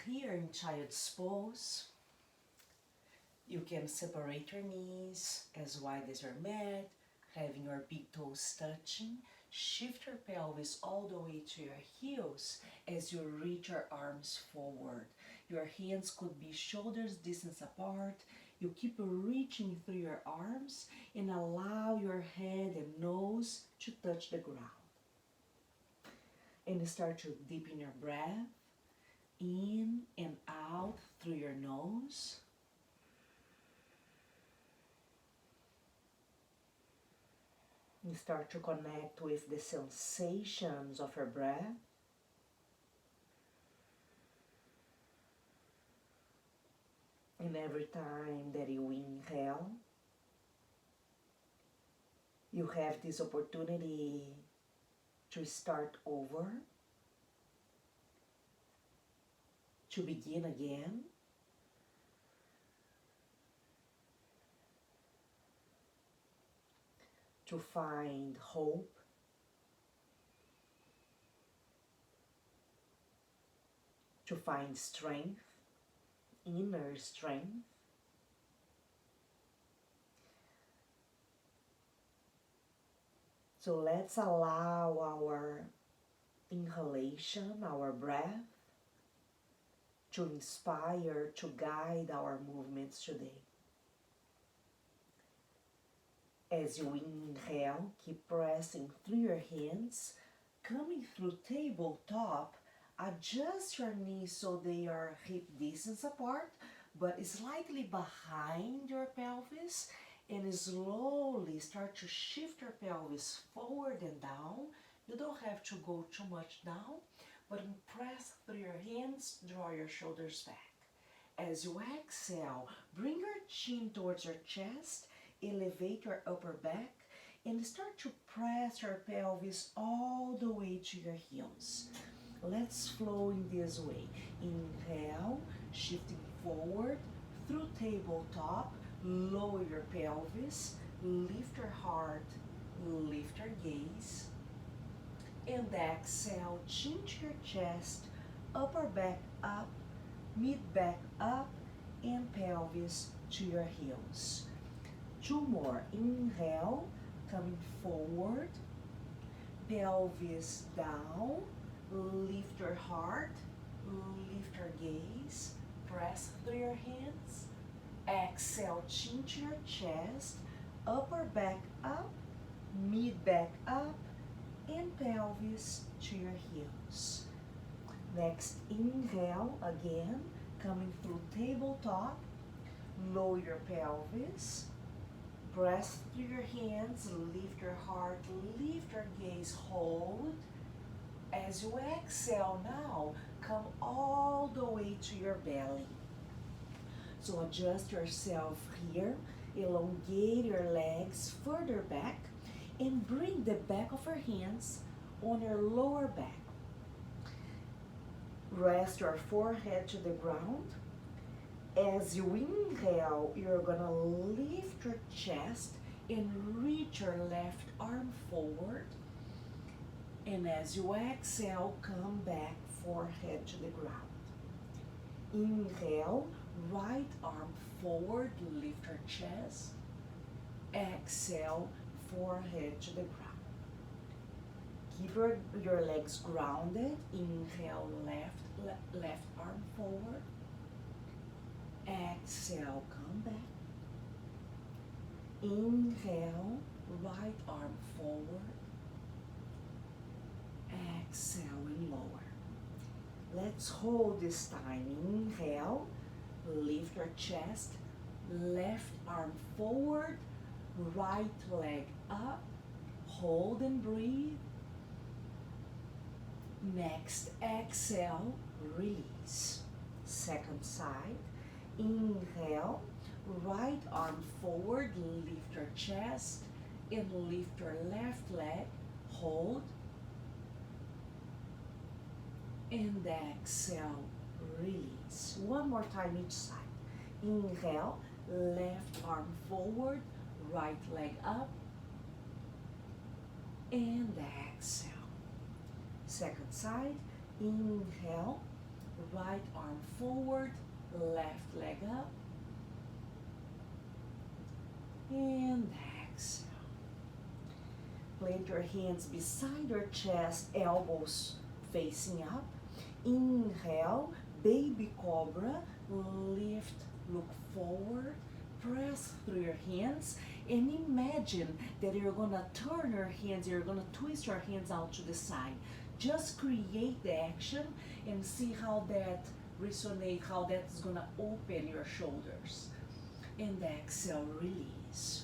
here in child's pose, you can separate your knees as wide as your mat, having your big toes touching. Shift your pelvis all the way to your heels as you reach your arms forward. Your hands could be shoulders distance apart. You keep reaching through your arms and allow your head and nose to touch the ground. And start to deepen your breath in and out through your nose. You start to connect with the sensations of your breath. And every time that you inhale, you have this opportunity to start over, to begin again. To find hope, to find strength, inner strength. So let's allow our inhalation, our breath, to inspire, to guide our movements today. As you inhale, keep pressing through your hands, coming through tabletop. Adjust your knees so they are hip distance apart, but slightly behind your pelvis, and slowly start to shift your pelvis forward and down. You don't have to go too much down, but press through your hands, draw your shoulders back. As you exhale, bring your chin towards your chest, elevate your upper back, and start to press your pelvis all the way to your heels. Let's flow in this way. Inhale, shifting forward through tabletop, lower your pelvis, lift your heart, lift your gaze, and exhale, chin to your chest, upper back up, mid back up, and pelvis to your heels. Two more. Inhale, coming forward, pelvis down, lift your heart, lift your gaze, press through your hands. Exhale, chin to your chest, upper back up, mid back up, and pelvis to your heels. Next, inhale again, coming through tabletop, lower your pelvis, press through your hands, lift your heart, lift your gaze, hold. As you exhale now, come all the way to your belly. So adjust yourself here, elongate your legs further back, and bring the back of your hands on your lower back. Rest your forehead to the ground. As you inhale, you're gonna lift your chest and reach your left arm forward. And as you exhale, come back, forehead to the ground. Inhale, right arm forward, lift your chest. Exhale, forehead to the ground. Keep your legs grounded. Inhale, left arm forward. Exhale, come back. Inhale, right arm forward. Exhale and lower. Let's hold this time. Inhale, lift your chest, left arm forward, right leg up, hold and breathe. Next, exhale, release. Second side. Inhale, right arm forward, lift your chest, and lift your left leg, hold, and exhale, release. One more time each side. Inhale, left arm forward, right leg up, and exhale. Second side, inhale, Right arm forward, left leg up, and exhale. Plant your hands beside your chest, elbows facing up. Inhale, baby cobra, lift, look forward, press through your hands, and imagine that you're gonna turn your hands, you're gonna twist your hands out to the side. Just create the action and see how that resonates, how that's gonna open your shoulders. And exhale, release.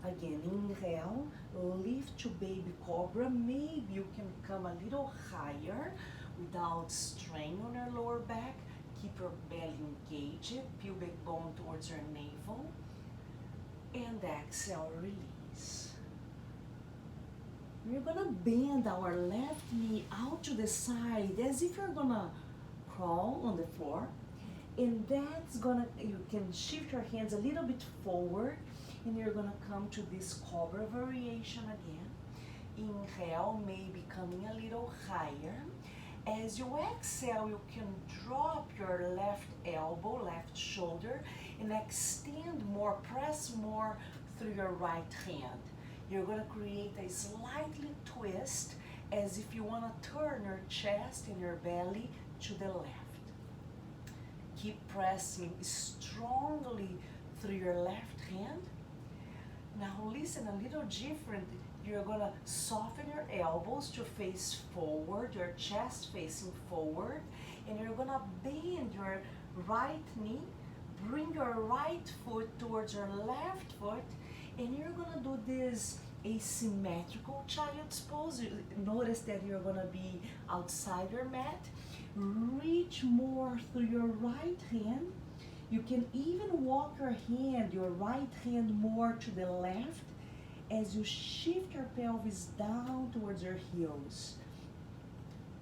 Again, inhale, lift to baby cobra. Maybe you can come a little higher without strain on your lower back. Keep your belly engaged, pubic bone towards your navel. And exhale, release. We're gonna bend our left knee out to the side as if you're gonna crawl on the floor. And that's gonna, you can shift your hands a little bit forward, and you're gonna come to this cobra variation again. Inhale, maybe coming a little higher. As you exhale, you can drop your left elbow, left shoulder, and extend more, press more through your right hand. You're gonna create a slightly twist as if you wanna turn your chest and your belly to the left. Keep pressing strongly through your left hand. Now listen, a little different. You're gonna soften your elbows to face forward, your chest facing forward, and you're gonna bend your right knee, bring your right foot towards your left foot, and you're gonna do this asymmetrical child's pose. Notice that you're gonna be outside your mat. Reach more through your right hand. You can even walk your right hand more to the left as you shift your pelvis down towards your heels.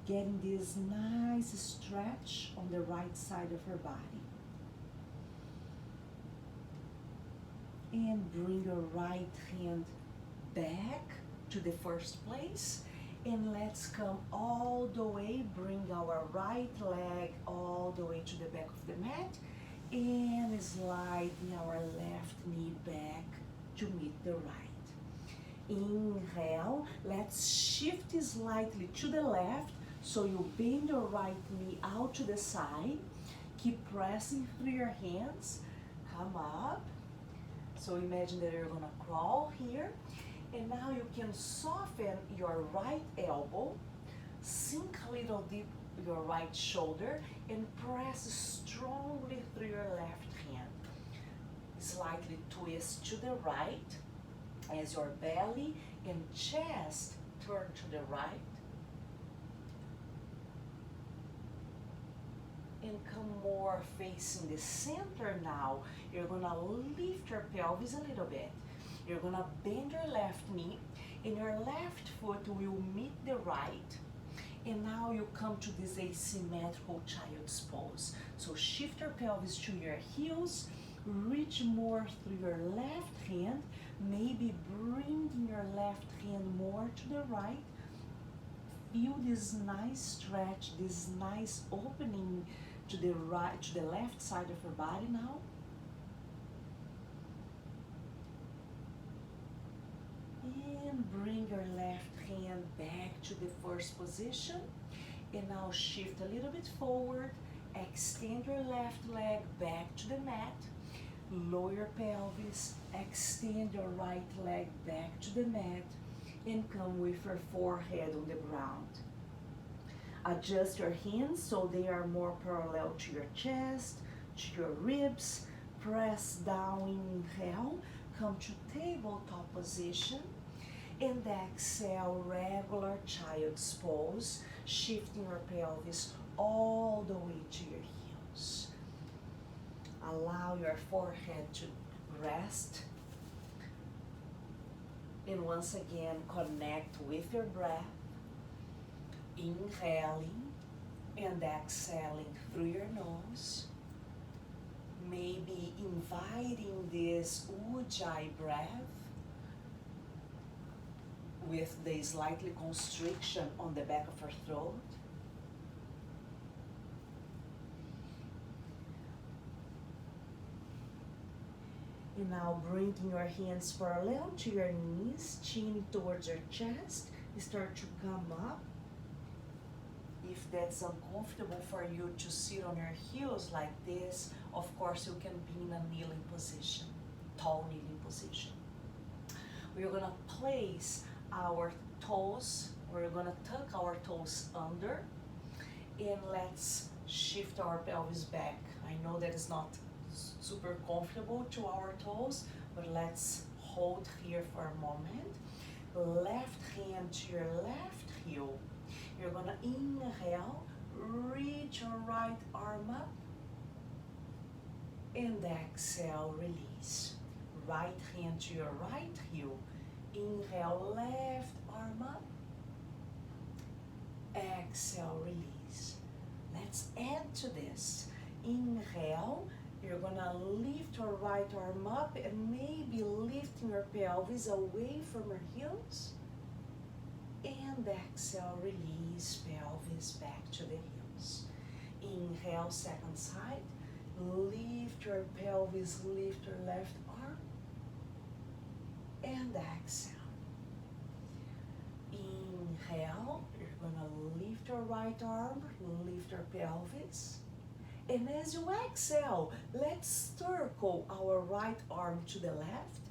Getting this nice stretch on the right side of your body. And bring your right hand back to the first place. And let's come all the way, bring our right leg all the way to the back of the mat, and sliding our left knee back to meet the right. Inhale, let's shift slightly to the left, so you bend your right knee out to the side. Keep pressing through your hands, come up. So imagine that you're gonna crawl here. And now you can soften your right elbow, sink a little deep your right shoulder, and press strongly through your left hand. Slightly twist to the right as your belly and chest turn to the right. And come more facing the center now. You're gonna lift your pelvis a little bit. You're gonna bend your left knee, and your left foot will meet the right. And now you come to this asymmetrical child's pose. So shift your pelvis to your heels, reach more through your left hand, maybe bringing your left hand more to the right. Feel this nice stretch, this nice opening to the right, to the left side of your body now. And bring your left hand back to the first position. And now shift a little bit forward. Extend your left leg back to the mat. Lower your pelvis. Extend your right leg back to the mat. And come with your forehead on the ground. Adjust your hands so they are more parallel to your chest, to your ribs. Press down, inhale. Come to tabletop position. And exhale, regular child's pose, shifting your pelvis all the way to your heels. Allow your forehead to rest. And once again, connect with your breath. Inhaling and exhaling through your nose. Maybe inviting this Ujjayi breath with the slightly constriction on the back of her throat. And now bringing your hands parallel to your knees, chin towards your chest, start to come up. If that's uncomfortable for you to sit on your heels like this, of course you can be in a kneeling position, tall kneeling position. We're gonna place our toes, we're gonna tuck our toes under, and let's shift our pelvis back. I know that is not super comfortable to our toes, but let's hold here for a moment. Left hand to your left heel. You're gonna inhale, reach your right arm up, and exhale, release. Right hand to your right heel. Inhale, left arm up, exhale, release. Let's add to this. Inhale, you're gonna lift your right arm up and maybe lifting your pelvis away from your heels. And exhale, release pelvis back to the heels. Inhale, second side. Lift your pelvis, lift your left arm. And exhale. Inhale, you're gonna lift your right arm, lift your pelvis. And as you exhale, let's circle our right arm to the left,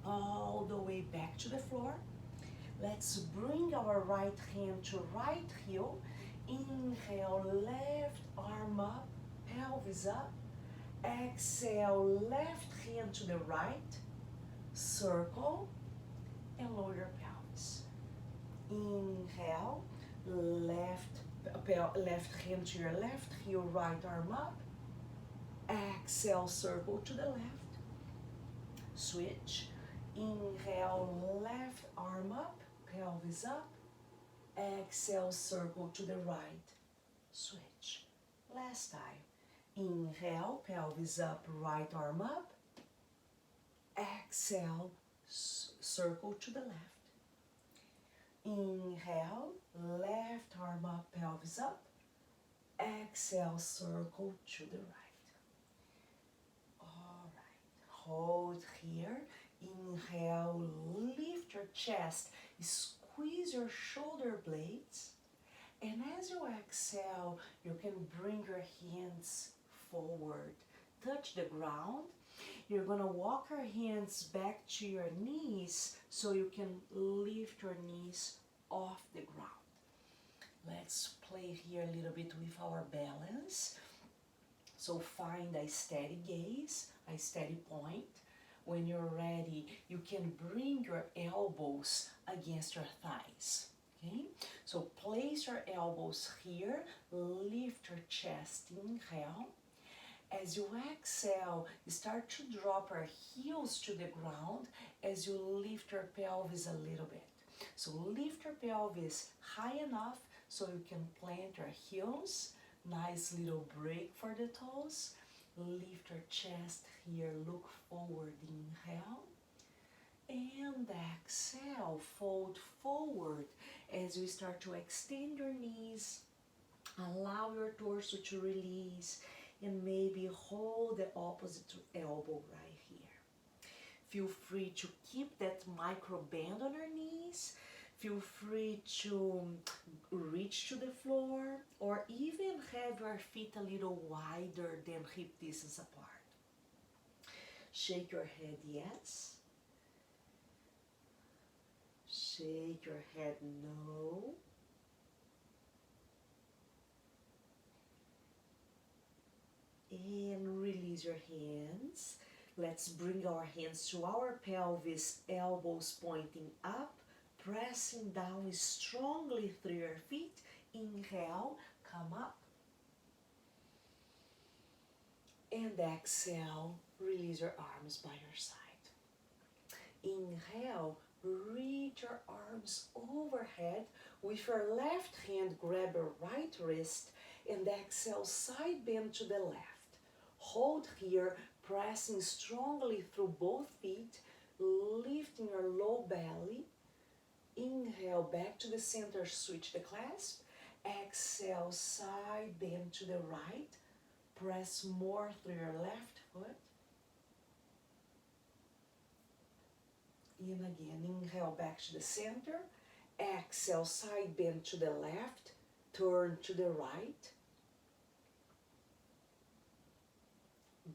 all the way back to the floor. Let's bring our right hand to right heel. Inhale, left arm up, pelvis up. Exhale, left hand to the right, circle, and lower your pelvis. Inhale, left hand to your left heel, right arm up. Exhale, circle to the left. Switch. Inhale, left arm up, pelvis up. Exhale, circle to the right. Switch. Last time. Inhale, pelvis up, right arm up. Exhale, circle to the left. Inhale, left arm up, pelvis up. Exhale, circle to the right. All right, hold here. Inhale, lift your chest, squeeze your shoulder blades. And as you exhale, you can bring your hands forward, touch the ground. You're gonna walk your hands back to your knees so you can lift your knees off the ground. Let's play here a little bit with our balance. So find a steady gaze, a steady point. When you're ready, you can bring your elbows against your thighs. Okay? So place your elbows here, lift your chest, inhale. As you exhale, start to drop your heels to the ground as you lift your pelvis a little bit. So lift your pelvis high enough so you can plant your heels. Nice little break for the toes. Lift your chest here, look forward, inhale. And exhale, fold forward as you start to extend your knees. Allow your torso to release and maybe hold the opposite elbow right here. Feel free to keep that micro bend on your knees. Feel free to reach to the floor or even have your feet a little wider than hip distance apart. Shake your head yes. Shake your head no. And release your hands. Let's bring our hands to our pelvis, elbows pointing up, pressing down strongly through your feet. Inhale, come up. And exhale, release your arms by your side. Inhale, reach your arms overhead. With your left hand, grab your right wrist and exhale, side bend to the left. Hold here, pressing strongly through both feet, lifting your low belly. Inhale, back to the center, switch the clasp. Exhale, side bend to the right. Press more through your left foot. In again, inhale back to the center. Exhale, side bend to the left, turn to the right.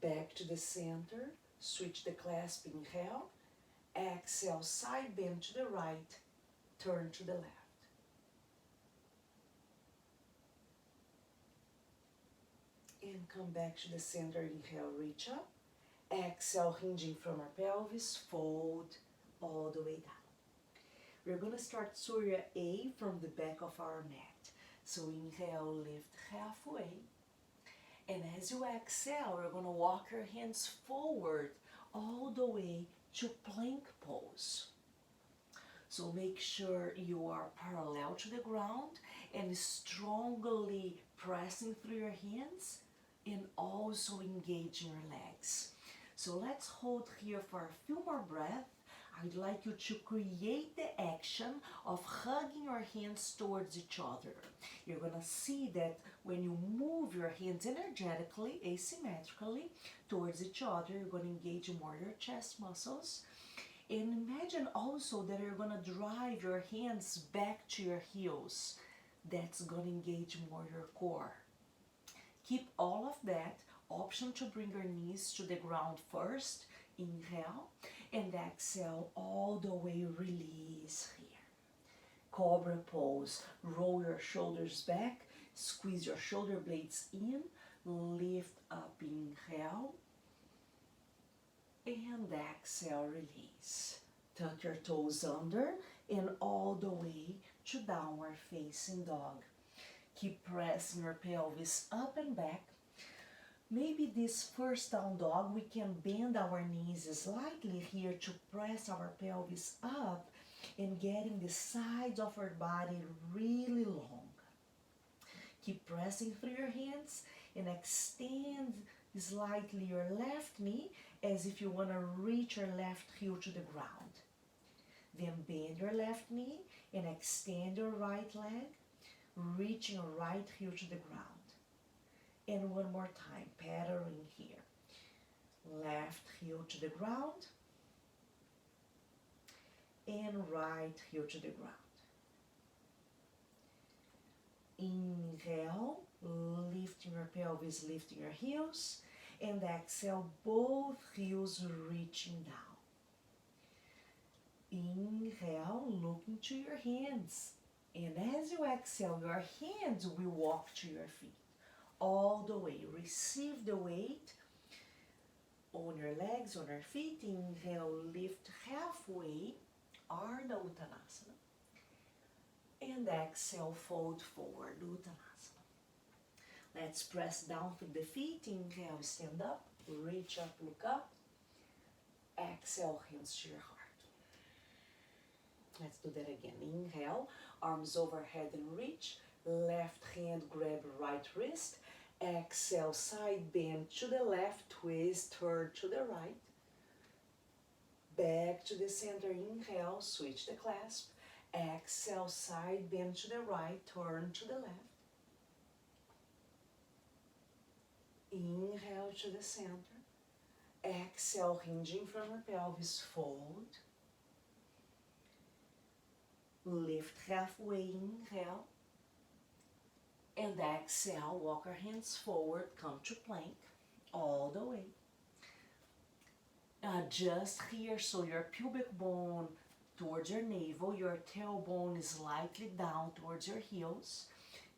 Back to the center, switch the clasp, inhale. Exhale, side bend to the right, turn to the left. And come back to the center, inhale, reach up. Exhale, hinging from our pelvis, fold all the way down. We're going to start Surya A from the back of our mat. So inhale, lift halfway. And as you exhale, we're going to walk your hands forward all the way to plank pose. So make sure you are parallel to the ground and strongly pressing through your hands and also engaging your legs. So let's hold here for a few more breaths. I'd like you to create the action of hugging your hands towards each other. You're going to see that when you move your hands energetically, asymmetrically towards each other, you're going to engage more your chest muscles. And imagine also that you're going to drive your hands back to your heels. That's going to engage more your core. Keep all of that. Option to bring your knees to the ground first. Inhale. And exhale all the way, release here. Cobra pose. Roll your shoulders back. Squeeze your shoulder blades in. Lift up, inhale. And exhale, release. Tuck your toes under and all the way to downward facing dog. Keep pressing your pelvis up and back. Maybe this first down dog, we can bend our knees slightly here to press our pelvis up and getting the sides of our body really long. Keep pressing through your hands and extend slightly your left knee as if you want to reach your left heel to the ground. Then bend your left knee and extend your right leg, reaching your right heel to the ground. And one more time, patterning here. Left heel to the ground and right heel to the ground. Inhale, lifting your pelvis, lifting your heels, and exhale, both heels reaching down. Inhale, looking to your hands, and as you exhale, your hands will walk to your feet. All the way, receive the weight on your legs, on your feet. Inhale, lift halfway, Ardha Uttanasana. And exhale, fold forward, Uttanasana. Let's press down through the feet. Inhale, stand up, reach up, look up. Exhale, hands to your heart. Let's do that again. Inhale, arms overhead and reach. Left hand grab right wrist. Exhale, side bend to the left, twist, turn to the right. Back to the center, inhale, switch the clasp. Exhale, side bend to the right, turn to the left. Inhale to the center. Exhale, hinging from the pelvis, fold. Lift halfway, inhale. And exhale, walk our hands forward, come to plank, all the way. Adjust here so your pubic bone towards your navel, your tailbone is slightly down towards your heels.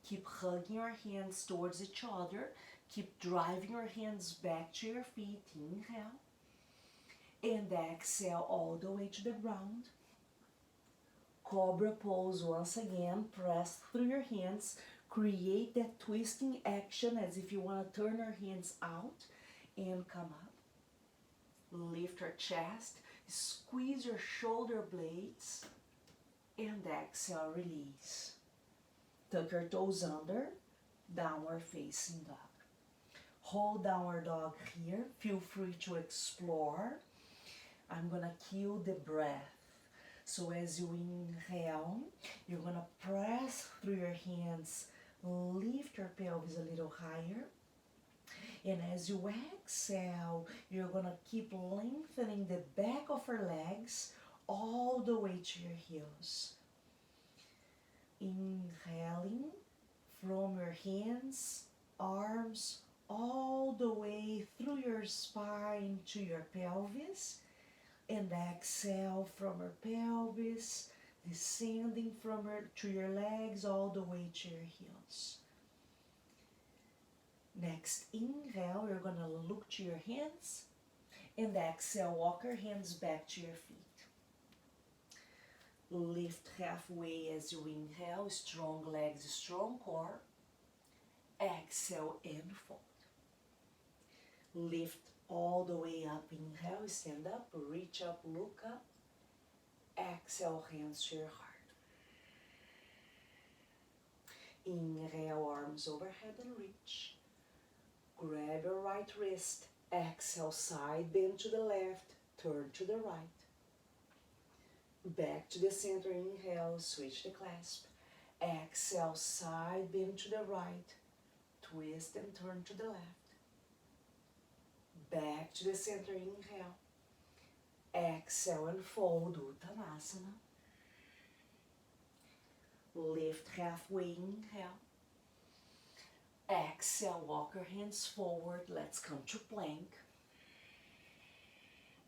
Keep hugging your hands towards each other. Keep driving your hands back to your feet, inhale. And exhale all the way to the ground. Cobra pose once again, press through your hands. Create that twisting action as if you want to turn your hands out and come up. Lift your chest, squeeze your shoulder blades, and exhale, release. Tuck your toes under, downward facing dog. Hold downward dog here, feel free to explore. I'm gonna cue the breath. So as you inhale, you're gonna press through your hands, lift your pelvis a little higher. And as you exhale, you're gonna keep lengthening the back of your legs all the way to your heels. Inhaling from your hands, arms, all the way through your spine to your pelvis, and exhale from your pelvis, descending from to your legs all the way to your heels. Next inhale, you're going to look to your hands, and exhale, walk your hands back to your feet. Lift halfway as you inhale, strong legs, strong core. Exhale and fold. Lift all the way up, inhale, stand up, reach up, look up. Exhale, hands to your heart. Inhale, arms overhead and reach. Grab your right wrist. Exhale, side bend to the left, turn to the right. Back to the center, inhale, switch the clasp. Exhale, side bend to the right, twist and turn to the left. Back to the center, inhale. Exhale and fold, Uttanasana. Lift halfway, inhale. Exhale, walk your hands forward. Let's come to plank.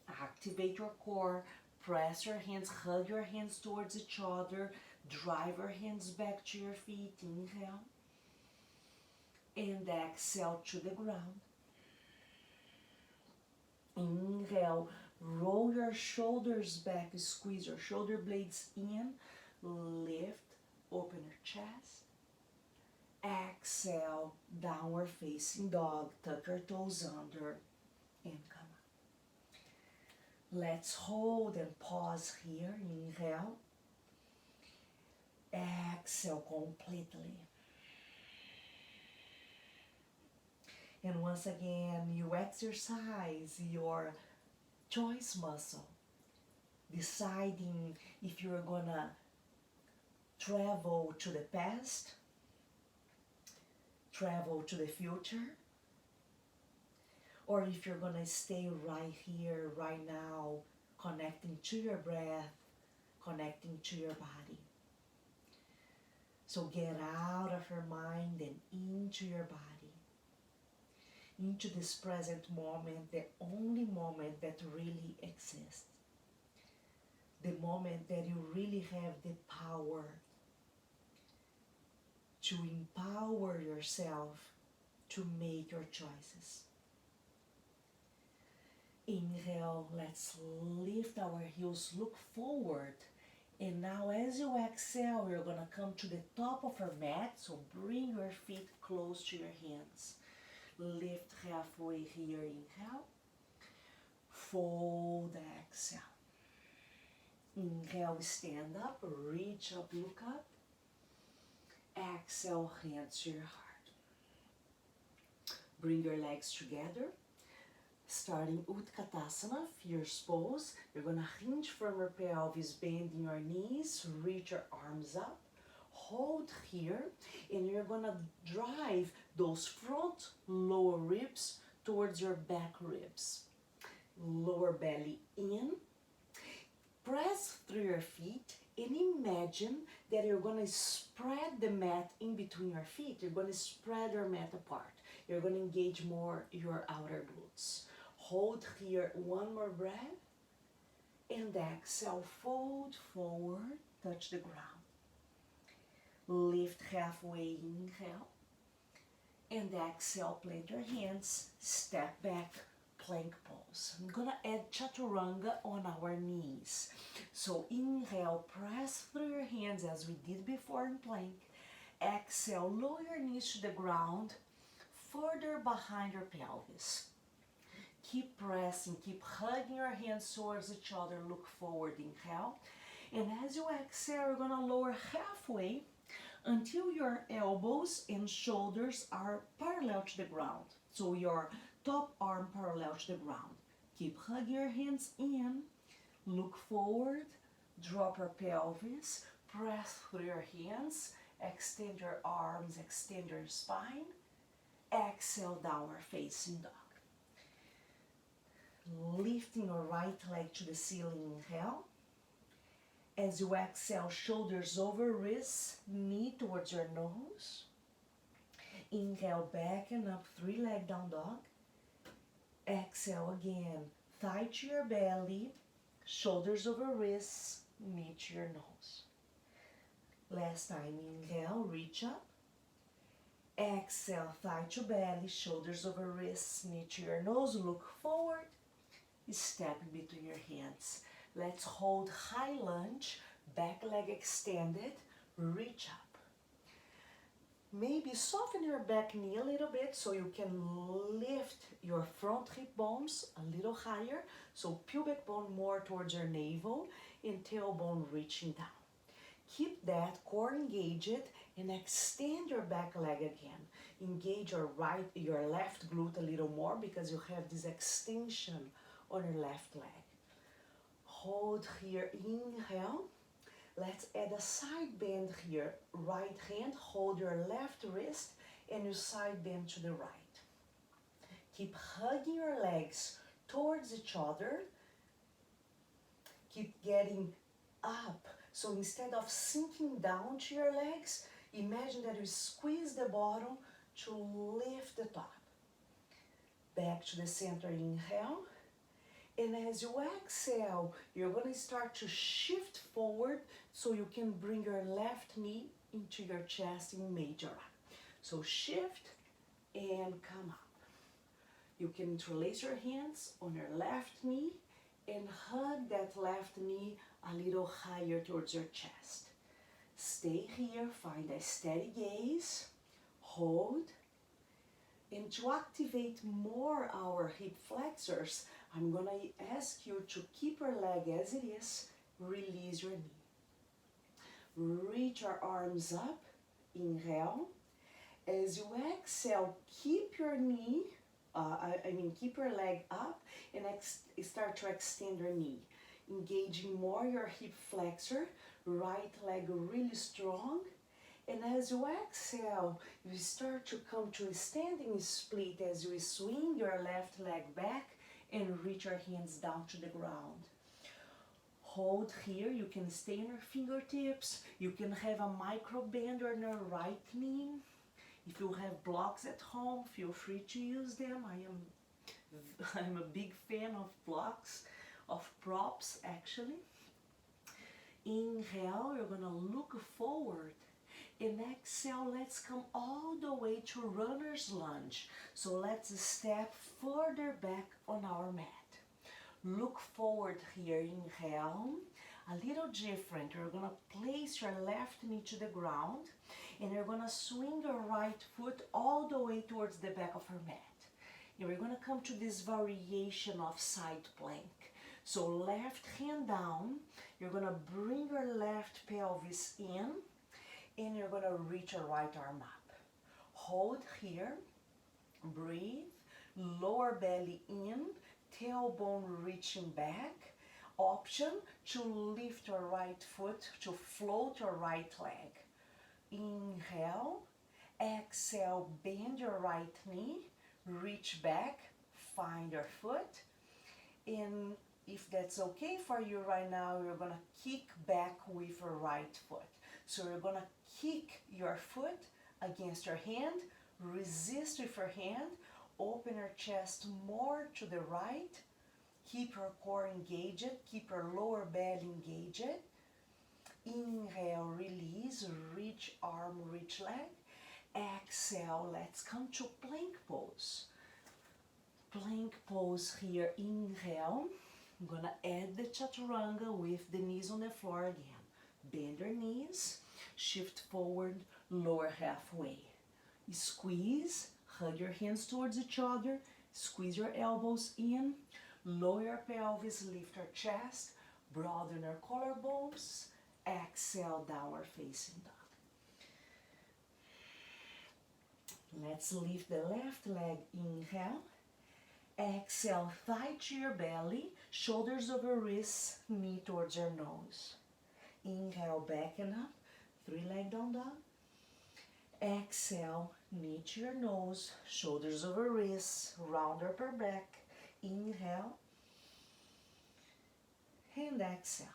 Activate your core. Press your hands, hug your hands towards each other. Drive your hands back to your feet. Inhale. And exhale to the ground. Inhale. Roll your shoulders back. Squeeze your shoulder blades in. Lift. Open your chest. Exhale. Downward facing dog. Tuck your toes under. And come up. Let's hold and pause here. Inhale. Exhale completely. And once again, you exercise your choice muscle, deciding if you're gonna travel to the past, travel to the future, or if you're gonna stay right here, right now, connecting to your breath, connecting to your body. So get out of your mind and into your body, into this present moment, the only moment that really exists, the moment that you really have the power to empower yourself to make your choices. Inhale, let's lift our heels, look forward. And now as you exhale, you're going to come to the top of your mat. So bring your feet close to your hands. Lift halfway here, inhale. Fold, exhale. Inhale, stand up, reach up, look up. Exhale, hands to your heart. Bring your legs together. Starting Utkatasana, fierce pose. You're going to hinge from your pelvis, bending your knees, reach your arms up. Hold here, and you're going to drive those front lower ribs towards your back ribs. Lower belly in. Press through your feet and imagine that you're going to spread the mat in between your feet. You're going to spread your mat apart. You're going to engage more your outer glutes. Hold here, one more breath, and exhale, fold forward, touch the ground. Lift halfway, inhale, and exhale, plant your hands, step back, plank pose. I'm gonna add chaturanga on our knees. So inhale, press through your hands as we did before in plank. Exhale, lower your knees to the ground, further behind your pelvis. Keep pressing, keep hugging your hands towards each other, look forward, inhale. And as you exhale, you're gonna lower halfway until your elbows and shoulders are parallel to the ground. So your top arm parallel to the ground. Keep hugging your hands in, look forward, drop your pelvis, press through your hands, extend your arms, extend your spine. Exhale, downward facing dog. Lifting your right leg to the ceiling, inhale. As you exhale, shoulders over wrists, knee towards your nose. Inhale, back and up, three-leg down dog. Exhale again, thigh to your belly, shoulders over wrists, knee to your nose. Last time, inhale, reach up. Exhale, thigh to belly, shoulders over wrists, knee to your nose, look forward, step in between your hands. Let's hold high lunge, back leg extended, reach up. Maybe soften your back knee a little bit so you can lift your front hip bones a little higher. So pubic bone more towards your navel and tailbone reaching down. Keep that core engaged and extend your back leg again. Engage your left glute a little more because you have this extension on your left leg. Hold here, inhale. Let's add a side bend here. Right hand, hold your left wrist and you side bend to the right. Keep hugging your legs towards each other. Keep getting up. So instead of sinking down to your legs, imagine that you squeeze the bottom to lift the top. Back to the center, inhale. And as you exhale, you're going to start to shift forward so you can bring your left knee into your chest in major. So shift and come up. You can interlace your hands on your left knee and hug that left knee a little higher towards your chest. Stay here, find a steady gaze, hold. And to activate more our hip flexors, I'm gonna ask you to keep your leg as it is, release your knee. Reach your arms up, inhale. As you exhale, keep your knee, keep your leg up and start to extend your knee. Engaging more your hip flexor, right leg really strong. And as you exhale, you start to come to a standing split as you swing your left leg back and reach your hands down to the ground. Hold here, you can stay on your fingertips, you can have a micro bend on your right knee. If you have blocks at home, feel free to use them. I'm a big fan of blocks, of props actually. Inhale, you're gonna look forward. And exhale, let's come all the way to runner's lunge. So let's step further back on our mat. Look forward here, inhale. A little different, you're gonna place your left knee to the ground and you're gonna swing your right foot all the way towards the back of your mat. And we're gonna come to this variation of side plank. So left hand down, you're gonna bring your left pelvis in and you're gonna reach your right arm up. Hold here, breathe, lower belly in, tailbone reaching back. Option to lift your right foot, to float your right leg. Inhale, exhale, bend your right knee, reach back, find your foot. And if that's okay for you right now, you're gonna kick back with your right foot. So you're gonna kick your foot against your hand, resist with your hand, open your chest more to the right, keep your core engaged, keep your lower belly engaged. Inhale, release, reach arm, reach leg. Exhale, let's come to plank pose. Plank pose here, inhale. I'm gonna add the chaturanga with the knees on the floor again. Bend your knees, shift forward, lower halfway. Squeeze, hug your hands towards each other, squeeze your elbows in, lower your pelvis, lift your chest, broaden your collarbones, exhale, downward facing dog. Let's lift the left leg, inhale. Exhale, thigh to your belly, shoulders over wrists, knee towards your nose. Inhale, back and up, three-leg down dog. Exhale, knee to your nose, shoulders over wrists, round upper back. Inhale, and exhale.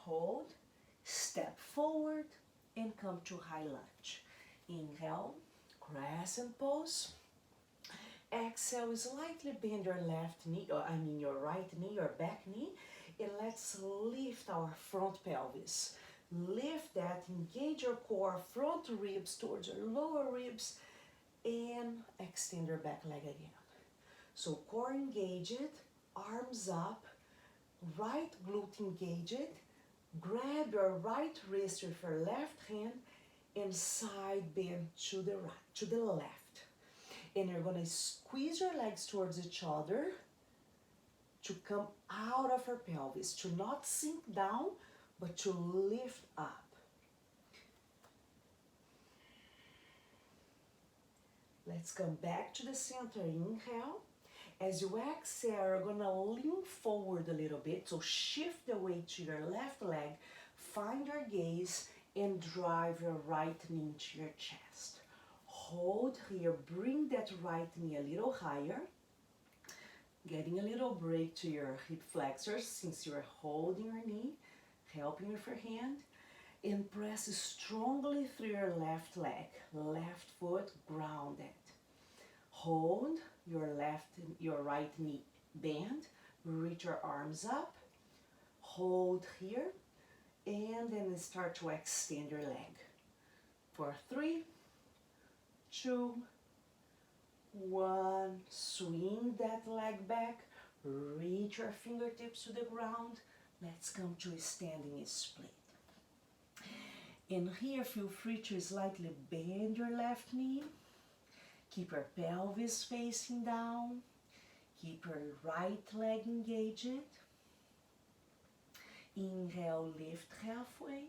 hold, step forward, and come to high lunge. Inhale, crescent pose. Exhale, slightly bend your left knee, your right knee, your back knee, and let's lift our front pelvis. Lift that, engage your core, front ribs towards your lower ribs, and extend your back leg again. So core engaged, arms up, right glute engaged, grab your right wrist with your left hand and side bend to the right, to the left. And you're gonna squeeze your legs towards each other to come out of your pelvis, to not sink down, but to lift up. Let's come back to the center, inhale. As you exhale, you're gonna lean forward a little bit, so shift the weight to your left leg, find your gaze, and drive your right knee into your chest. Hold here, bring that right knee a little higher, getting a little break to your hip flexors since you're holding your knee, helping with your hand, and press strongly through your left leg, left foot grounded. Hold your right knee bend, reach your arms up, hold here, and then start to extend your leg. For 3, 2, 1, swing that leg back, reach your fingertips to the ground. Let's come to a standing split. And here, feel free to slightly bend your left knee. Keep your pelvis facing down. Keep your right leg engaged. Inhale, lift halfway.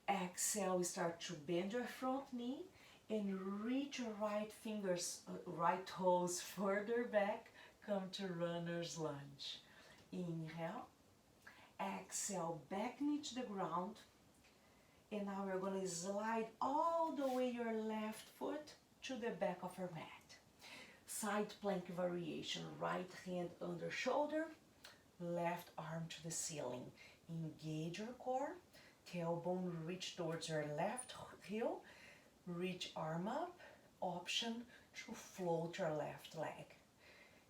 Exhale, start to bend your front knee and reach your right toes further back. Come to runner's lunge. Inhale. Exhale, back knee to the ground. And now we're going to slide all the way your left foot to the back of your mat. Side plank variation, right hand under shoulder, left arm to the ceiling. Engage your core, tailbone reach towards your left heel, reach arm up, option to float your left leg.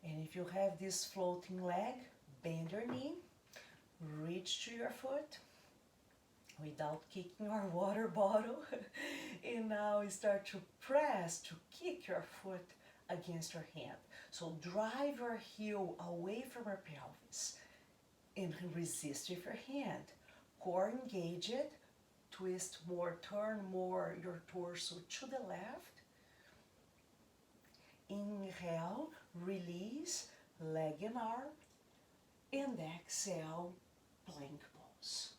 And if you have this floating leg, bend your knee, reach to your foot, without kicking your water bottle. And now start to press, to kick your foot against your hand. So drive your heel away from your pelvis and resist with your hand. Core engaged, twist more, turn more your torso to the left. Inhale, release, leg and arm, and exhale, plank pose.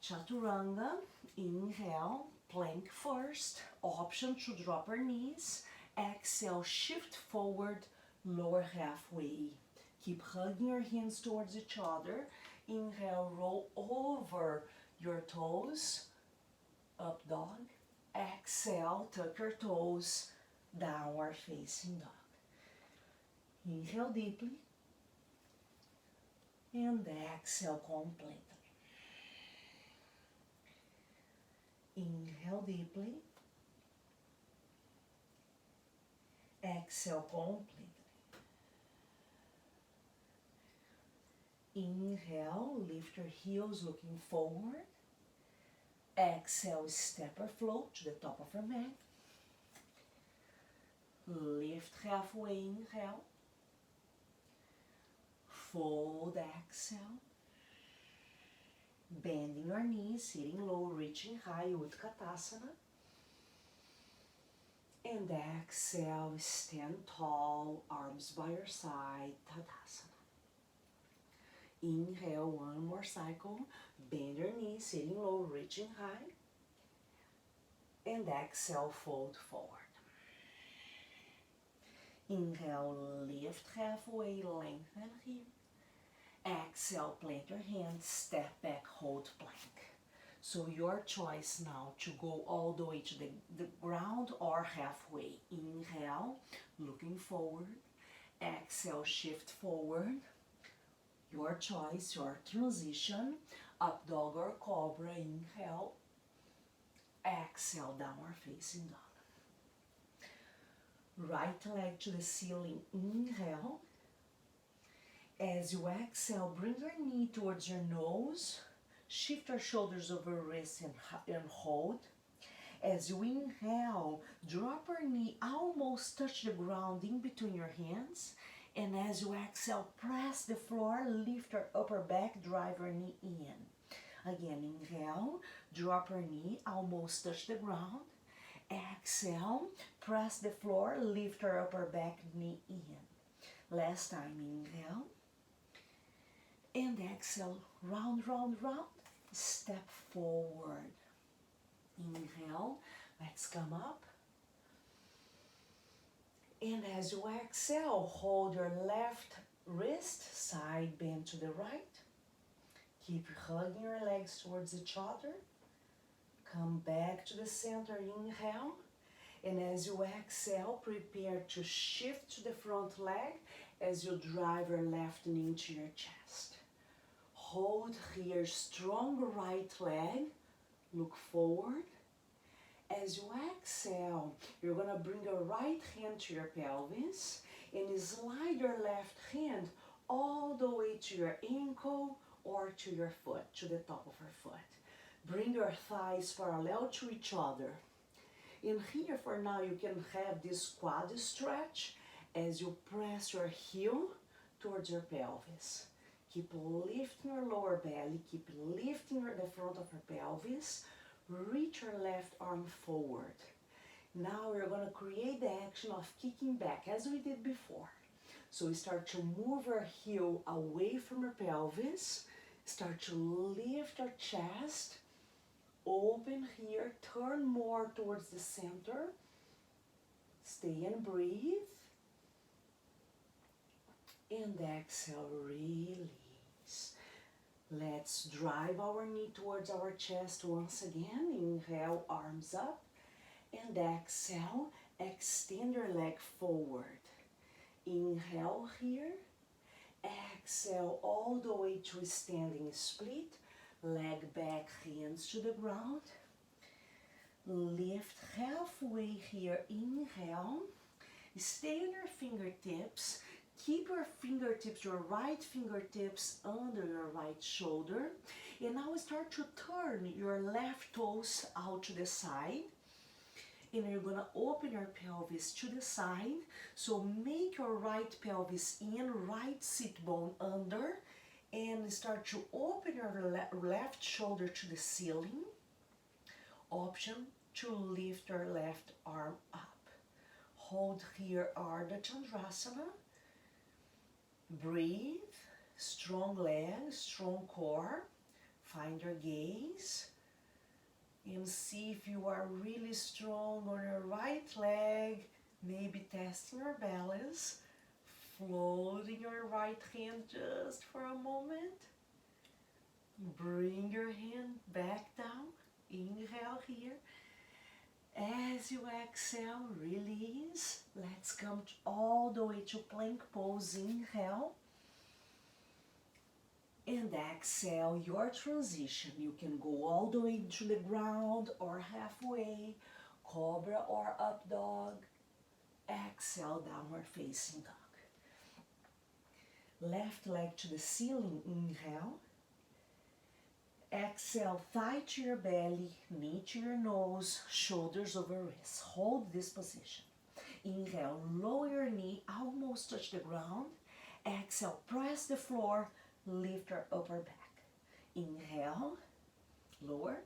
Chaturanga, inhale, plank first, option to drop your knees, exhale, shift forward, lower halfway. Keep hugging your hands towards each other. Inhale, roll over your toes, up dog. Exhale, tuck your toes, downward facing dog. Inhale deeply, and exhale completely. Inhale deeply, exhale completely. Inhale, lift your heels looking forward. Exhale, step or float to the top of your mat. Lift halfway, inhale. Fold, exhale. Bending your knees, sitting low, reaching high, Utkatasana. And exhale, stand tall, arms by your side, Tadasana. Inhale, one more cycle. Bend your knees, sitting low, reaching high. And exhale, fold forward. Inhale, lift halfway, lengthen here. Exhale, plant your hands, step back, hold plank. So your choice now to go all the way to the ground or halfway. Inhale, looking forward. Exhale, shift forward. Your choice, your transition. Up dog or cobra, inhale. Exhale, downward facing dog. Right leg to the ceiling, inhale. As you exhale, bring your knee towards your nose. Shift your shoulders over wrists and hold. As you inhale, drop your knee, almost touch the ground in between your hands. And as you exhale, press the floor, lift your upper back, drive your knee in. Again, inhale, drop your knee, almost touch the ground. Exhale, press the floor, lift your upper back, knee in. Last time, inhale. And exhale, round, round, round. Step forward. Inhale, let's come up. And as you exhale, hold your left wrist, side bend to the right. Keep hugging your legs towards each other. Come back to the center, inhale. And as you exhale, prepare to shift to the front leg as you drive your left knee into your chest. Hold here, strong right leg. Look forward. As you exhale, you're going to bring your right hand to your pelvis and slide your left hand all the way to your ankle or to your foot, to the top of your foot. Bring your thighs parallel to each other. And here for now, you can have this quad stretch as you press your heel towards your pelvis. Keep lifting your lower belly, keep lifting the front of your pelvis. Reach your left arm forward. Now we're going to create the action of kicking back as we did before. So we start to move our heel away from your pelvis. Start to lift your chest. Open here. Turn more towards the center. Stay and breathe. And exhale, release. Let's drive our knee towards our chest once again. Inhale, arms up. And exhale, extend your leg forward. Inhale here. Exhale all the way to standing split. Leg back, hands to the ground. Lift halfway here. Inhale. Stay on your fingertips. Keep your fingertips, your right fingertips under your right shoulder. And now start to turn your left toes out to the side. And you're going to open your pelvis to the side. So make your right pelvis in, right sit bone under. And start to open your left shoulder to the ceiling. Option to lift your left arm up. Hold here Ardha Chandrasana. Breathe, strong legs, strong core. Find your gaze. And see if you are really strong on your right leg. Maybe testing your balance. Floating your right hand just for a moment. Bring your hand back down. Inhale here. As you exhale, release. Let's come all the way to plank pose. Inhale. And exhale your transition. You can go all the way to the ground or halfway. Cobra or up dog. Exhale, downward facing dog. Left leg to the ceiling. Inhale. Exhale, thigh to your belly, knee to your nose, shoulders over wrists. Hold this position. Inhale, lower your knee, almost touch the ground. Exhale, press the floor, lift your upper back. Inhale, lower.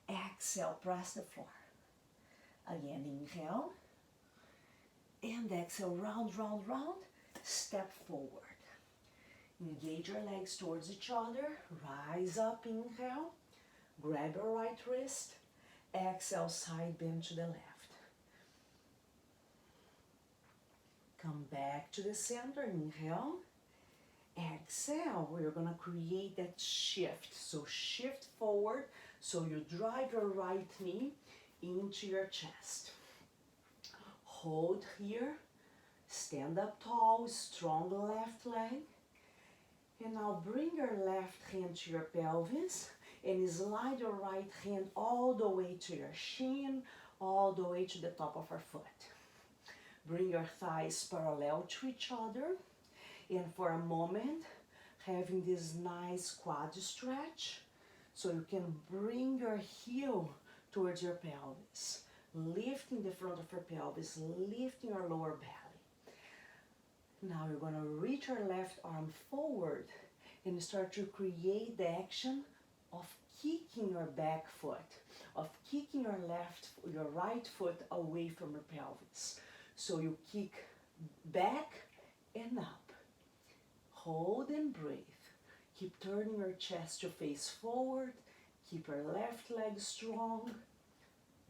Exhale, press the floor. Again, inhale. And exhale, round, round, round. Step forward. Engage your legs towards each other. Rise up, inhale. Grab your right wrist. Exhale, side bend to the left. Come back to the center, inhale. Exhale, we're going to create that shift. So shift forward, so you drive your right knee into your chest. Hold here. Stand up tall, strong left leg. And now bring your left hand to your pelvis and slide your right hand all the way to your shin, all the way to the top of our foot. Bring your thighs parallel to each other, and for a moment, having this nice quad stretch, so you can bring your heel towards your pelvis, lifting the front of your pelvis, lifting your lower belly. Now you're gonna reach your left arm forward and start to create the action of kicking your back foot, of kicking your right foot away from your pelvis. So you kick back and up. Hold and breathe. Keep turning your chest to face forward. Keep your left leg strong.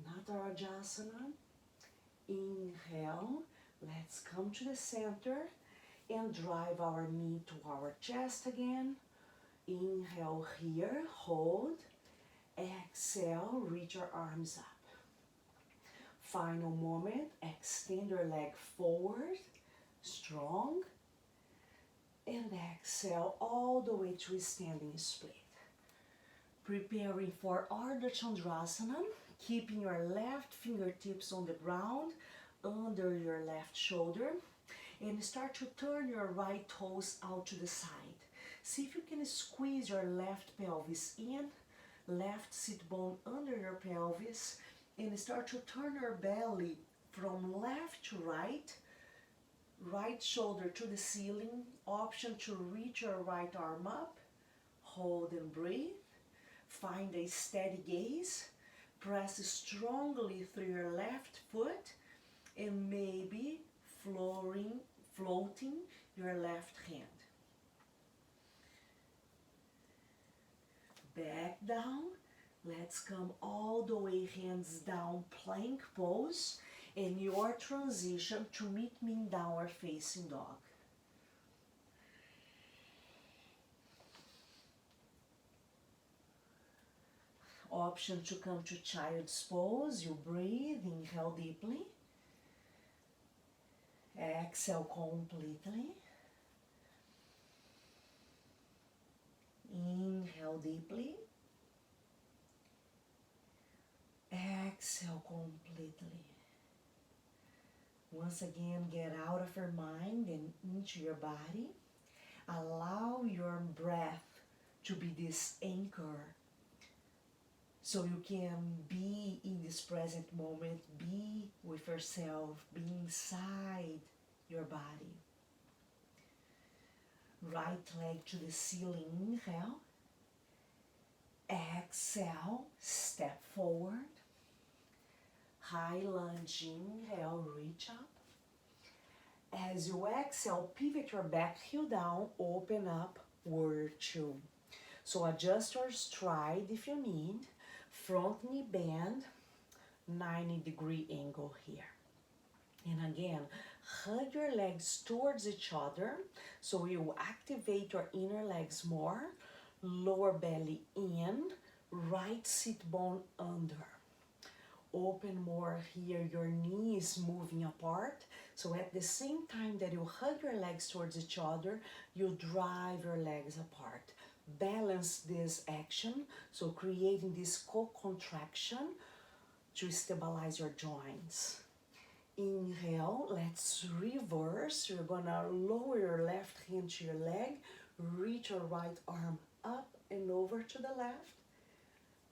Natarajasana. Inhale. Let's come to the center and drive our knee to our chest again. Inhale here, hold. Exhale, reach your arms up. Final moment, extend your leg forward, strong. And exhale all the way to a standing split. Preparing for Ardha Chandrasana, keeping your left fingertips on the ground, under your left shoulder, and start to turn your right toes out to the side. See if you can squeeze your left pelvis in, left sit bone under your pelvis, and start to turn your belly from left to right, right shoulder to the ceiling, option to reach your right arm up, hold and breathe, find a steady gaze, press strongly through your left foot, and maybe floating your left hand. Back down. Let's come all the way, hands down, plank pose, and your transition to meet me in downward facing dog. Option to come to child's pose. You breathe, inhale deeply. Exhale completely. Inhale deeply. Exhale completely. Once again, get out of your mind and into your body. Allow your breath to be this anchor, so you can be in this present moment, be with yourself, be inside your body. Right leg to the ceiling, inhale. Exhale, step forward. High lunge, inhale, reach up. As you exhale, pivot your back heel down, open up, warrior two. So adjust your stride if you need. Front knee bend, 90-degree angle here. And again, hug your legs towards each other, so you activate your inner legs more. Lower belly in, right sit bone under. Open more here, your knees moving apart. So at the same time that you hug your legs towards each other, you drive your legs apart. Balance this action, so creating this co-contraction to stabilize your joints. Inhale, let's reverse. You're gonna lower your left hand to your leg, reach your right arm up and over to the left.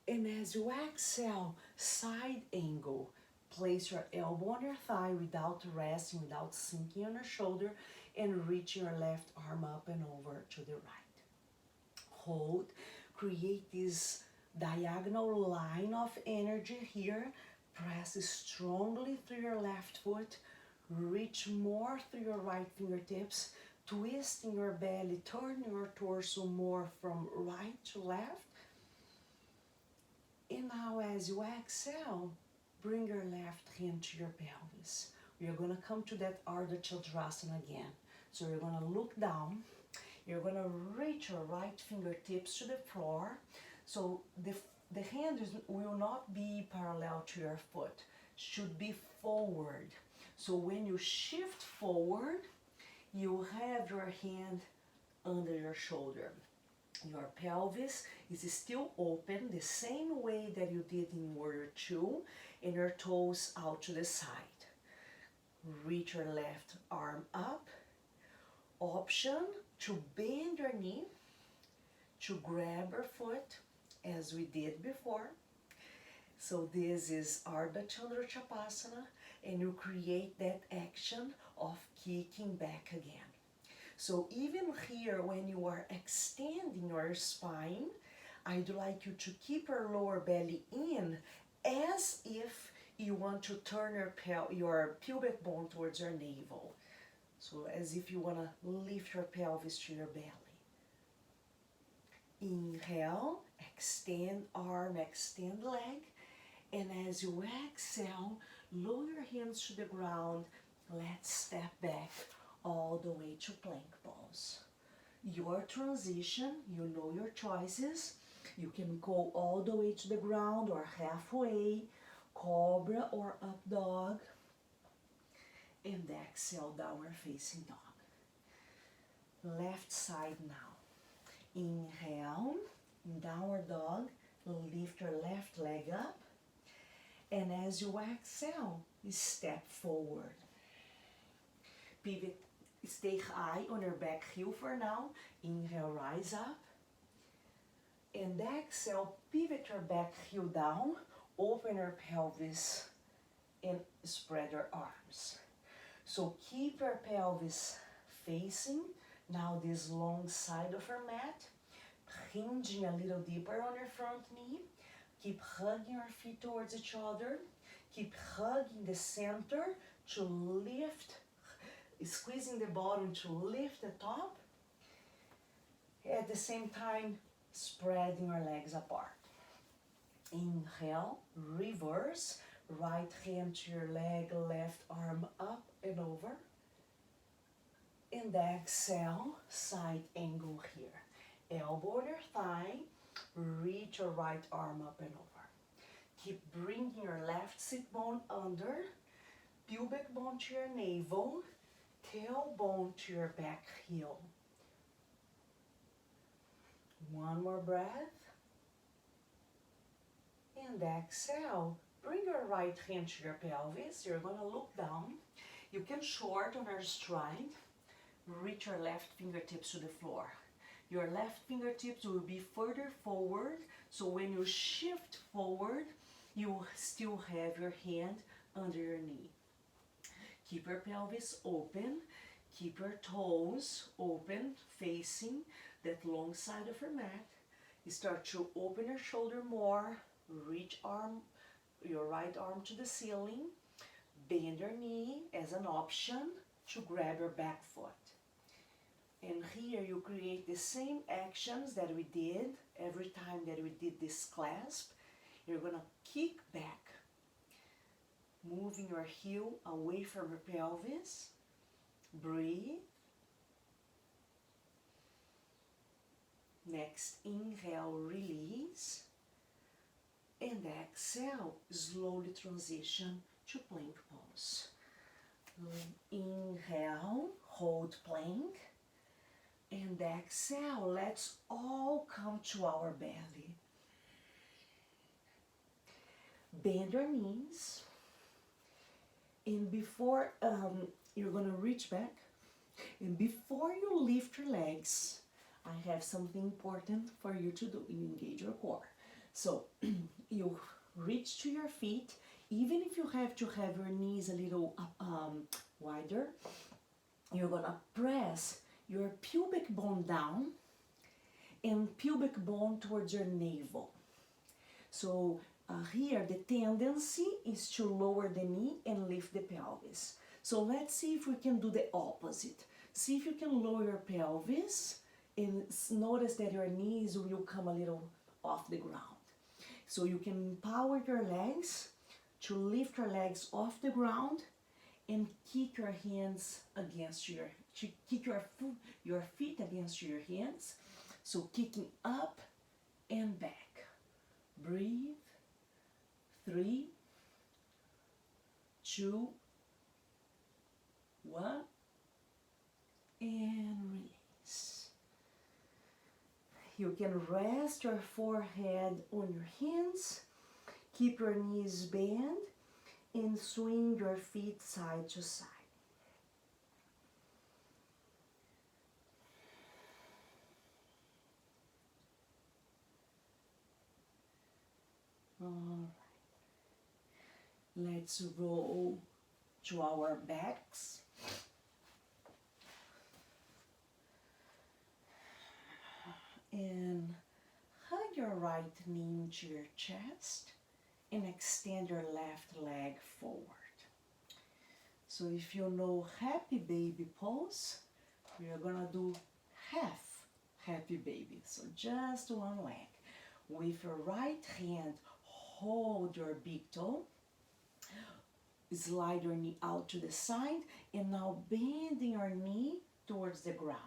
And as you exhale, side angle. Place your elbow on your thigh without resting, without sinking on your shoulder, and reach your left arm up and over to the right. Hold, create this diagonal line of energy here. Press strongly through your left foot, reach more through your right fingertips, twisting your belly, turning your torso more from right to left. And now as you exhale, bring your left hand to your pelvis. We are going to come to that Ardha Chandrasana again. So you're going to look down. You're going to reach your right fingertips to the floor. So the hand will not be parallel to your foot. Should be forward. So when you shift forward, you have your hand under your shoulder. Your pelvis is still open the same way that you did in warrior two, and your toes out to the side. Reach your left arm up. Option to bend your knee, to grab your foot as we did before. So this is Ardha Chandra Chapasana, and you create that action of kicking back again. So even here, when you are extending your spine, I'd like you to keep your lower belly in as if you want to turn your pubic bone towards your navel. So as if you want to lift your pelvis to your belly. Inhale, extend arm, extend leg. And as you exhale, lower your hands to the ground. Let's step back all the way to plank pose. Your transition, you know your choices. You can go all the way to the ground or halfway, cobra or up dog. And exhale, downward facing dog. Left side now. Inhale, downward dog, lift your left leg up. And as you exhale, step forward. Pivot, stay high on your back heel for now. Inhale, rise up. And exhale, pivot your back heel down, open your pelvis, and spread your arms. So keep your pelvis facing, now this long side of your mat, hinging a little deeper on your front knee. Keep hugging your feet towards each other. Keep hugging the center to lift, squeezing the bottom to lift the top. At the same time, spreading your legs apart. Inhale, reverse, right hand to your leg, left arm up and over. And exhale, side angle here. Elbow on your thigh, reach your right arm up and over. Keep bringing your left sit bone under, pubic bone to your navel, tailbone to your back heel. One more breath. And exhale. Bring your right hand to your pelvis. You're going to look down. You can shorten your stride. Reach your left fingertips to the floor. Your left fingertips will be further forward, so when you shift forward, you still have your hand under your knee. Keep your pelvis open. Keep your toes open, facing that long side of your mat. You start to open your shoulder more. Reach your right arm to the ceiling. Bend your knee as an option to grab your back foot. And here you create the same actions that we did every time that we did this clasp. You're going to kick back, moving your heel away from your pelvis. Breathe. Next, inhale, release. And exhale, slowly transition to plank pose. Inhale, hold plank. And exhale, let's all come to our belly. Bend your knees. And before you're going to reach back, and before you lift your legs, I have something important for you to do. You engage your core. So you reach to your feet, even if you have to have your knees a little wider. You're going to press your pubic bone down and pubic bone towards your navel. So here the tendency is to lower the knee and lift the pelvis. So let's see if we can do the opposite. See if you can lower your pelvis and notice that your knees will come a little off the ground. So you can empower your legs to lift your legs off the ground and kick your hands against your feet against your hands. So kicking up and back. Breathe. 3, 2, 1, and release. You can rest your forehead on your hands, keep your knees bent, and swing your feet side to side. All right. Let's roll to our backs. And hug your right knee into your chest and extend your left leg forward. So if you know happy baby pose, we are gonna do half happy baby. So just one leg. With your right hand, hold your big toe, slide your knee out to the side, and now bending your knee towards the ground.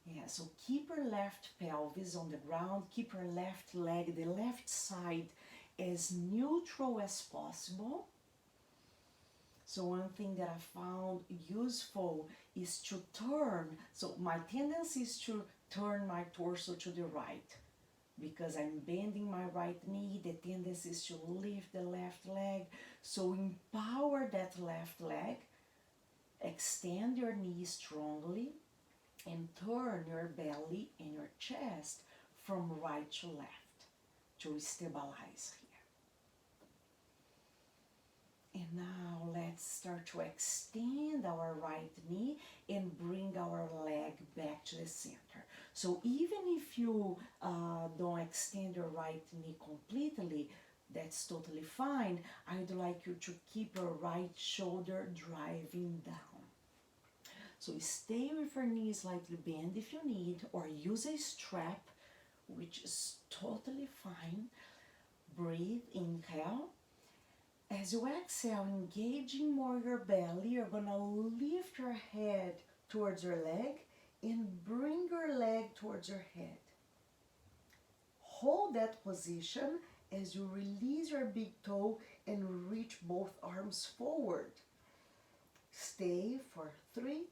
Yeah, so keep your left pelvis on the ground, keep your left leg, the left side, as neutral as possible. So one thing that I found useful is to turn. So my tendency is to turn my torso to the right. Because I'm bending my right knee, the tendency is to lift the left leg. So empower that left leg, extend your knee strongly, and turn your belly and your chest from right to left to stabilize here. And now let's start to extend our right knee and bring our leg back to the center. So even if you don't extend your right knee completely, that's totally fine. I'd like you to keep your right shoulder driving down. So stay with your knees slightly bent if you need, or use a strap, which is totally fine. Breathe, inhale. As you exhale, engaging more your belly, you're gonna lift your head towards your leg and bring your leg towards your head. Hold that position as you release your big toe and reach both arms forward. Stay for 3,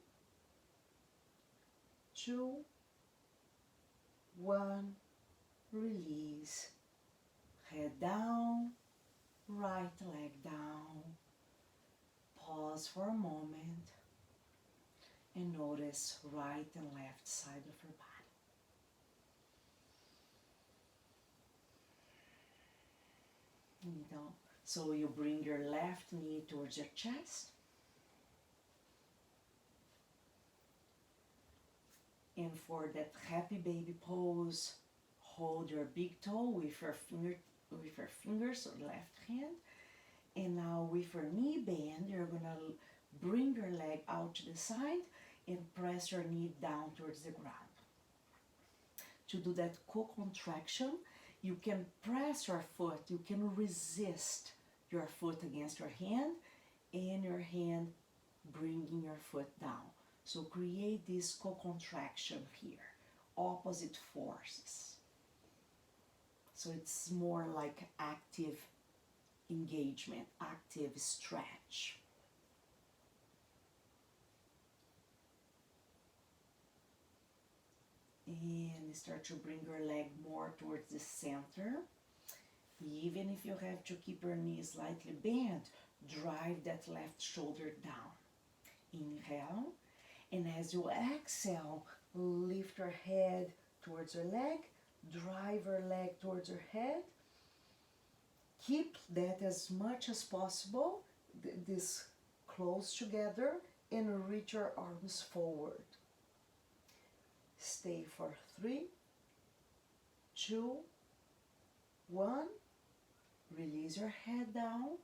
2, 1, release. Head down, right leg down. Pause for a moment and notice right and left side of your body. So you bring your left knee towards your chest. And for that happy baby pose, hold your big toe with your fingers or left hand. And now with your knee bend, you're gonna bring your leg out to the side and press your knee down towards the ground. To do that co-contraction, you can press your foot, you can resist your foot against your hand, and your hand bringing your foot down. So create this co-contraction here, opposite forces. So it's more like active engagement, active stretch. And start to bring your leg more towards the center. Even if you have to keep your knee slightly bent, drive that left shoulder down. Inhale, and as you exhale, lift your head towards your leg, drive your leg towards your head. Keep that as much as possible, this close together, and reach your arms forward. Stay for 3, 2, 1. Release your head down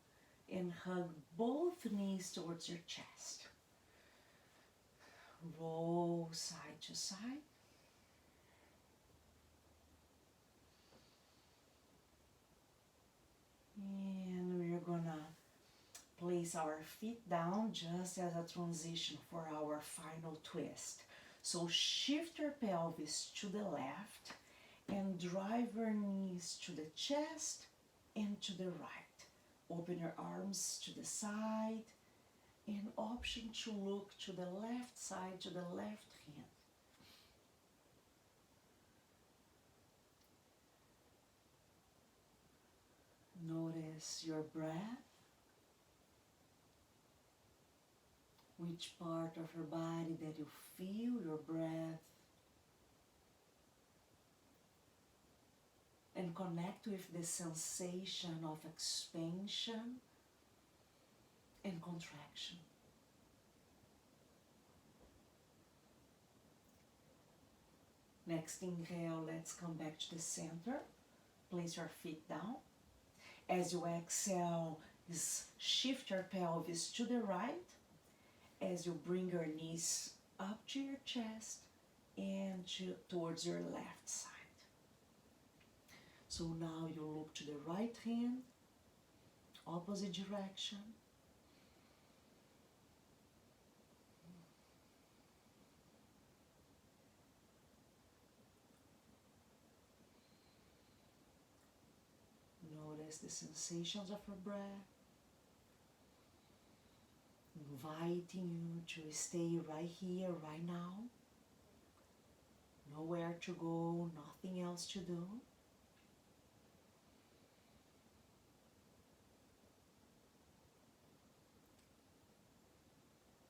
and hug both knees towards your chest. Roll side to side. And we're gonna place our feet down just as a transition for our final twist. So shift your pelvis to the left and drive your knees to the chest and to the right. Open your arms to the side and option to look to the left side, to the left hand. Notice your breath, which part of your body that you feel your breath, and connect with the sensation of expansion and contraction. Next inhale, let's come back to the center. Place your feet down. As you exhale, shift your pelvis to the right as you bring your knees up to your chest and towards your left side. So now you look to the right hand, opposite direction. Notice the sensations of your breath, inviting you to stay right here, right now. Nowhere to go, nothing else to do.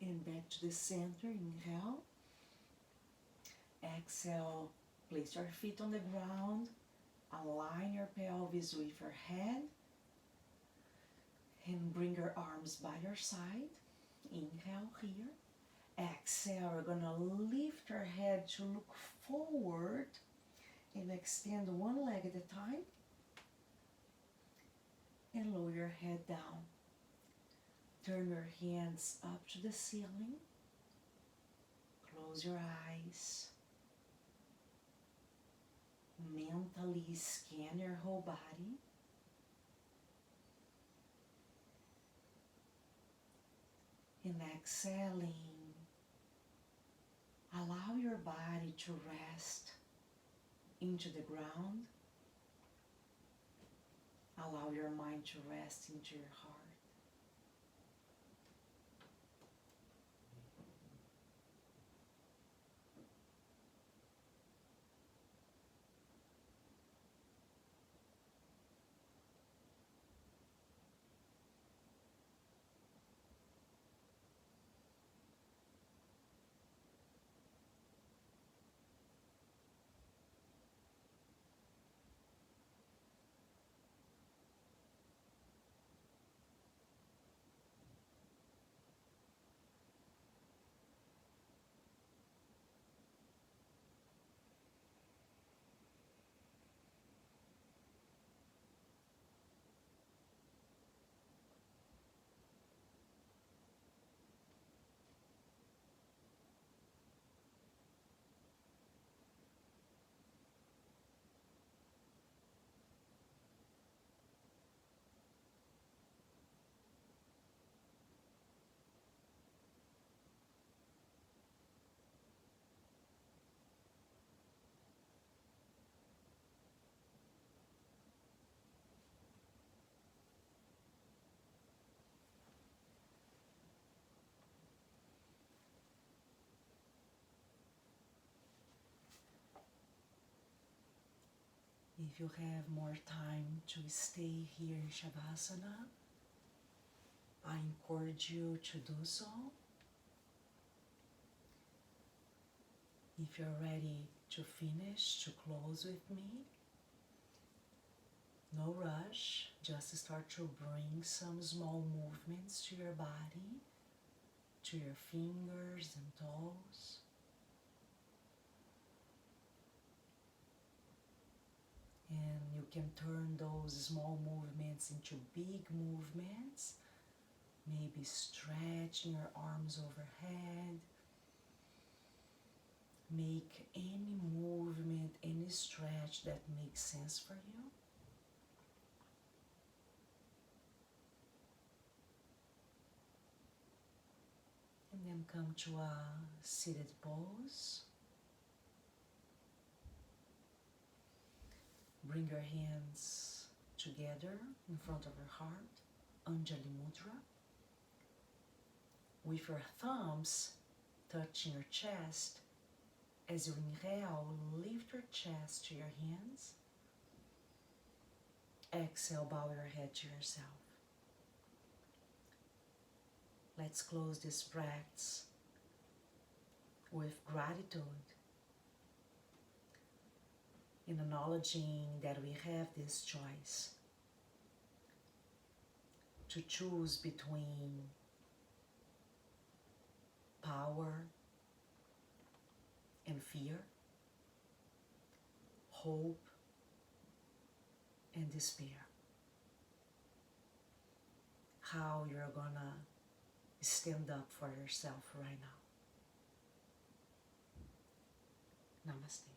And back to the center, inhale. Exhale, place your feet on the ground. Align your pelvis with your head. And bring your arms by your side. Inhale here. Exhale, we're gonna lift your head to look forward and extend one leg at a time. And lower your head down. Turn your hands up to the ceiling. Close your eyes. Mentally scan your whole body. And exhaling, allow your body to rest into the ground. Allow your mind to rest into your heart. If you have more time to stay here in Shavasana, I encourage you to do so. If you're ready to finish, to close with me, no rush, just start to bring some small movements to your body, to your fingers and toes. And you can turn those small movements into big movements, maybe stretching your arms overhead. Make any movement, any stretch that makes sense for you. And then come to a seated pose. Bring your hands together in front of your heart, Anjali Mudra. With your thumbs touching your chest, as you inhale, lift your chest to your hands. Exhale, bow your head to yourself. Let's close these breaths with gratitude in acknowledging that we have this choice to choose between power and fear, hope and despair. How you're gonna stand up for yourself right now. Namaste.